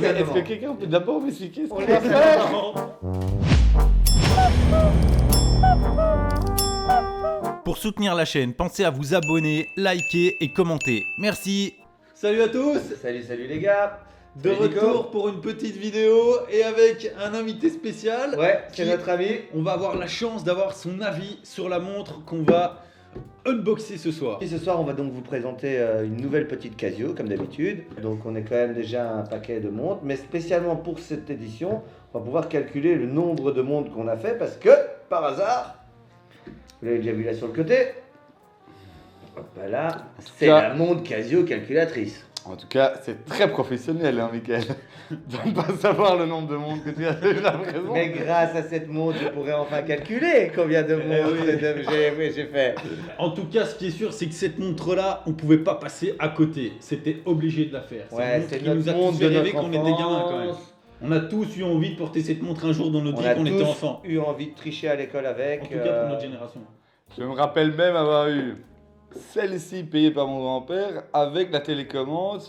Est-ce que quelqu'un peut d'abord m'expliquer ce On qu'on laisse va faire? Pour soutenir la chaîne, pensez à vous abonner, liker et commenter. Merci. Salut à tous, Salut les gars. de Salut, Nico. retour pour une petite vidéo et avec un invité spécial. Ouais, c'est Qui- notre ami. On va avoir la chance d'avoir son avis sur la montre qu'on va unboxer ce soir. Et ce soir, on va donc vous présenter une nouvelle petite Casio, comme d'habitude. Donc on est quand même déjà un paquet de montres, mais spécialement pour cette édition, on va pouvoir calculer le nombre de montres qu'on a fait parce que, par hasard, vous l'avez déjà vu là sur le côté. Hop là, c'est Ça- la montre Casio calculatrice. En tout cas, c'est très professionnel, hein, Mickaël. De ne pas savoir le nombre de montres que tu as déjà présent. Mais grâce à cette montre, je pourrais enfin calculer combien de montres j'ai fait. En tout cas, ce qui est sûr, c'est que cette montre-là, on pouvait pas passer à côté. C'était obligé de la faire. C'est une Ouais, montre c'est qui nous a notre tous montre fait de rêver notre quand on était gamin quand même. enfance. On a tous eu envie de porter cette montre un jour dans notre On vie a quand on était enfant. tous eu envie de tricher à l'école avec. En tout cas pour notre génération. Je me rappelle même avoir eu celle-ci payée par mon grand-père avec la télécommande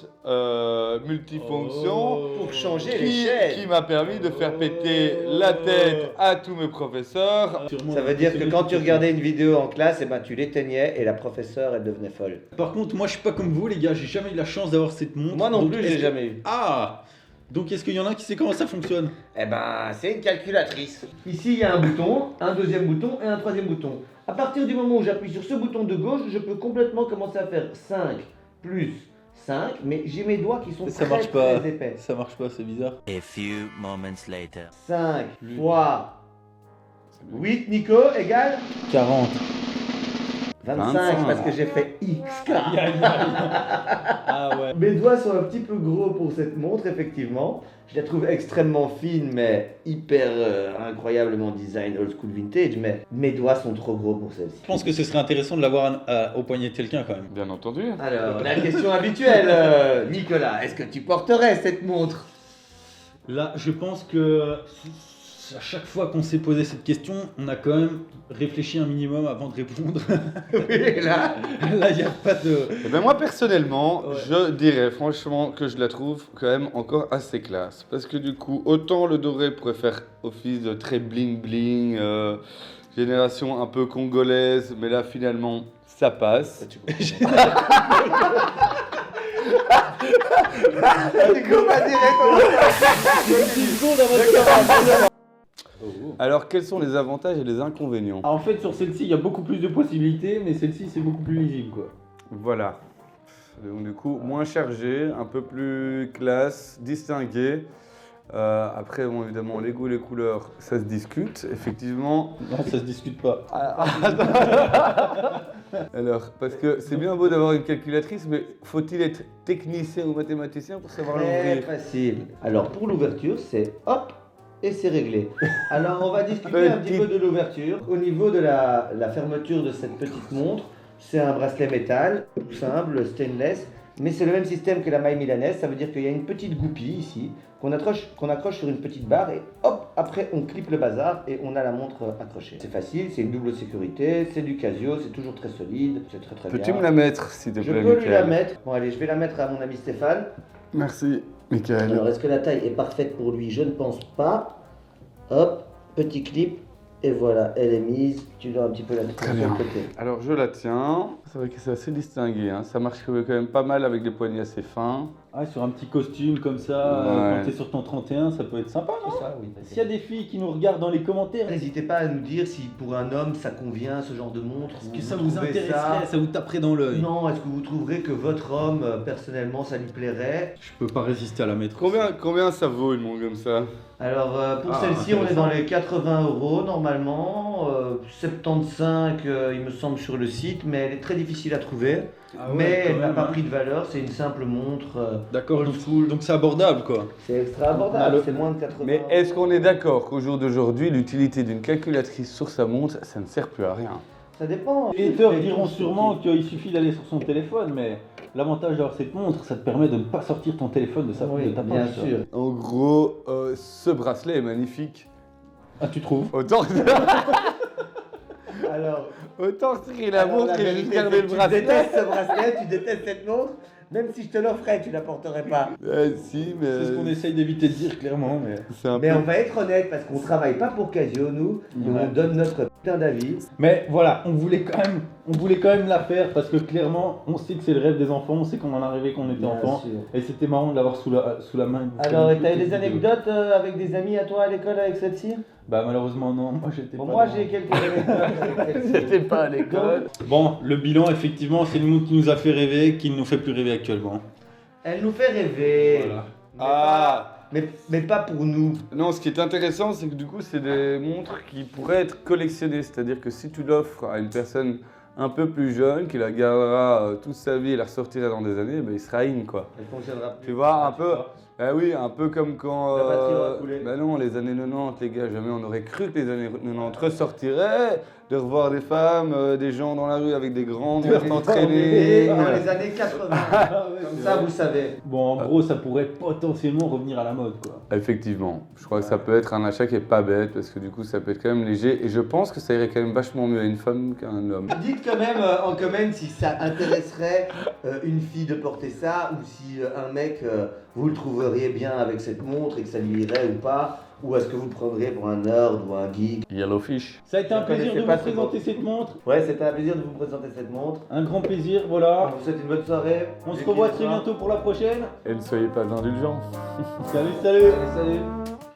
multifonction Pour changer qui l'échelle. m'a permis de faire péter la tête à tous mes professeurs. Sûrement, Ça veut dire que c'est quand beaucoup tu de regardais une vidéo en classe, et ben tu l'éteignais et la professeure elle devenait folle. Par contre, moi je suis pas comme vous les gars, j'ai jamais eu la chance d'avoir cette montre. Moi non Donc, plus, est-ce j'ai que- jamais eu. Ah. Donc est-ce qu'il y en a qui sait comment ça fonctionne? Eh ben, c'est une calculatrice. Ici, il y a un bouton, un deuxième bouton et un troisième bouton. À partir du moment où j'appuie sur ce bouton de gauche, je peux complètement commencer à faire 5 plus 5, mais j'ai mes doigts qui sont Ça très, marche pas. très épais. Ça marche pas, c'est bizarre. A few moments later. 5 fois 8, Nico, égale 40. 25, 25. parce que j'ai fait X. Ah ouais. Mes doigts sont un petit peu gros pour cette montre, effectivement. Je la trouve extrêmement fine, mais hyper incroyablement design old school vintage. Mais mes doigts sont trop gros pour celle-ci. Je pense que ce serait intéressant de l'avoir au poignet de quelqu'un quand même. Bien entendu. Alors, la question habituelle, Nicolas, est-ce que tu porterais cette montre? Là, je pense que à chaque fois qu'on s'est posé cette question, on a quand même réfléchi un minimum avant de répondre. Oui, là. Là, il n'y a pas de... Eh ben moi personnellement, Ouais. je dirais franchement que je la trouve quand même encore assez classe. Parce que du coup, autant le doré pourrait faire office de très bling bling, génération un peu congolaise, mais là finalement ça passe. Nico m'a directement. 10 secondes avant de Alors quels sont les avantages et les inconvénients? En fait, sur celle-ci, il y a beaucoup plus de possibilités, mais celle-ci, c'est beaucoup plus lisible, quoi. Voilà. Donc du coup, moins chargé, un peu plus classe, distingué. Après, bon, évidemment, les goûts, les couleurs, ça se discute, effectivement. Non, ça se discute pas. Alors, parce que c'est bien beau d'avoir une calculatrice, mais faut-il être technicien ou mathématicien pour savoir Très l'ouvrir? facile. Alors, pour l'ouverture, c'est hop et c'est réglé. Alors, on va discuter un petit peu de l'ouverture. Au niveau de la fermeture de cette petite montre, c'est un bracelet métal, tout simple, stainless. Mais c'est le même système que la maille milanaise, ça veut dire qu'il y a une petite goupille ici, qu'on accroche sur une petite barre et hop, après on clippe le bazar et on a la montre accrochée. C'est facile, c'est une double sécurité, c'est du Casio, c'est toujours très solide, c'est très bien. Peux-tu me la mettre, s'il te Je plaît, peux lui la Mickaël? mettre. Bon allez, je vais la mettre à mon ami Stéphane. Merci, Mickaël. Alors est-ce que la taille est parfaite pour lui? Je ne pense pas. Hop, petit clip. Et voilà, elle est mise. Tu dois un petit peu la mettre Très sur bien. le côté. Alors, je la tiens. C'est vrai que c'est assez distingué, hein. Ça marche quand même pas mal avec des poignets assez fins. Ah, sur un petit costume comme ça, Ouais. quand t'es sur ton 31, ça peut être sympa, non? C'est ça, oui. S'il y a des filles qui nous regardent dans les commentaires, N'hésitez pas à nous dire si pour un homme ça convient ce genre de montre. est-ce ou que ça vous trouvez intéresserait, ça vous taperait dans l'œil? Non, est-ce que vous trouverez que votre homme, personnellement, ça lui plairait? Je peux pas résister à la mettre. Combien ça vaut une montre comme ça? Alors pour Ah, celle-ci, on est intéressant. dans les 80 € normalement, 75 il me semble sur le site, mais elle est très difficile à trouver. Ah ouais, mais quand elle n'a même, pas hein. pris de valeur, c'est une simple montre. D'accord, old donc, school. donc c'est abordable quoi. C'est extra abordable, c'est moins de 80 Mais est-ce qu'on est d'accord qu'au jour d'aujourd'hui, l'utilité d'une calculatrice sur sa montre, ça ne sert plus à rien? Ça dépend. Les haters diront sûrement qu'il suffit d'aller sur son téléphone, mais l'avantage d'avoir cette montre, ça te permet de ne pas sortir ton téléphone de, Oui, de ta bien poche. sûr. En gros, ce bracelet est magnifique. Ah, tu trouves? Autant, Alors, autant tirer la alors, montre et vérité, juste garder c'est le que bracelet. Tu détestes ce bracelet, tu détestes cette montre. Même si je te l'offrais, tu la porterais pas. Si, mais. C'est ce qu'on essaye d'éviter de dire clairement, mais... C'est un Mais peu. on va être honnête parce qu'on travaille pas pour Casio, nous. Nous, Ouais. on donne notre putain d'avis. Mais voilà, on voulait quand même la faire parce que clairement, on sait que c'est le rêve des enfants, on sait qu'on en a rêvé quand on était enfant. sûr. Et c'était marrant de l'avoir sous la main. Alors, t'as eu des anecdotes avec des amis à toi à l'école avec cette cire? Bah malheureusement non, moi j'étais Bon, pas moi dans- j'ai quelques anecdotes avec cette cire. C'était pas à l'école. Bon, le bilan effectivement, c'est une montre qui nous a fait rêver, qui ne nous fait plus rêver actuellement. Elle nous fait rêver. Voilà. Mais Ah mais pas pour nous. Non, ce qui est intéressant, c'est que du coup, c'est des montres qui pourraient être collectionnées. C'est-à-dire que si tu l'offres à une personne un peu plus jeune, qui la gardera toute sa vie et la ressortira dans des années, ben, il sera in, quoi. Elle fonctionnera plus. Tu vois, un peu. Ben oui, un peu comme quand. La batterie aura coulé. Ben non, les années 90, les gars, jamais on aurait cru que les années 90 ressortiraient, de revoir des femmes, des gens dans la rue avec des grandes montres Dans entraînées. les années 80. Comme ça, vous savez. Bon, en gros, ça pourrait potentiellement revenir à la mode, quoi. Effectivement, je crois que ça peut être un achat qui est pas bête parce que du coup ça peut être quand même léger et je pense que ça irait quand même vachement mieux à une femme qu'à un homme. Dites quand même en comment si ça intéresserait une fille de porter ça ou si un mec, vous le trouveriez bien avec cette montre et que ça lui irait ou pas. Ou est-ce que vous le prendriez pour un nerd ou un geek? Yellowfish. Ça a été un Je plaisir de connaissais vous pas ce présenter mot. cette montre, Ouais, c'était un plaisir de vous présenter cette montre. un grand plaisir, On voilà. vous souhaite une bonne soirée. On se revoit très bientôt pour la prochaine. Et ne soyez pas indulgents. Salut, salut. Salut, salut.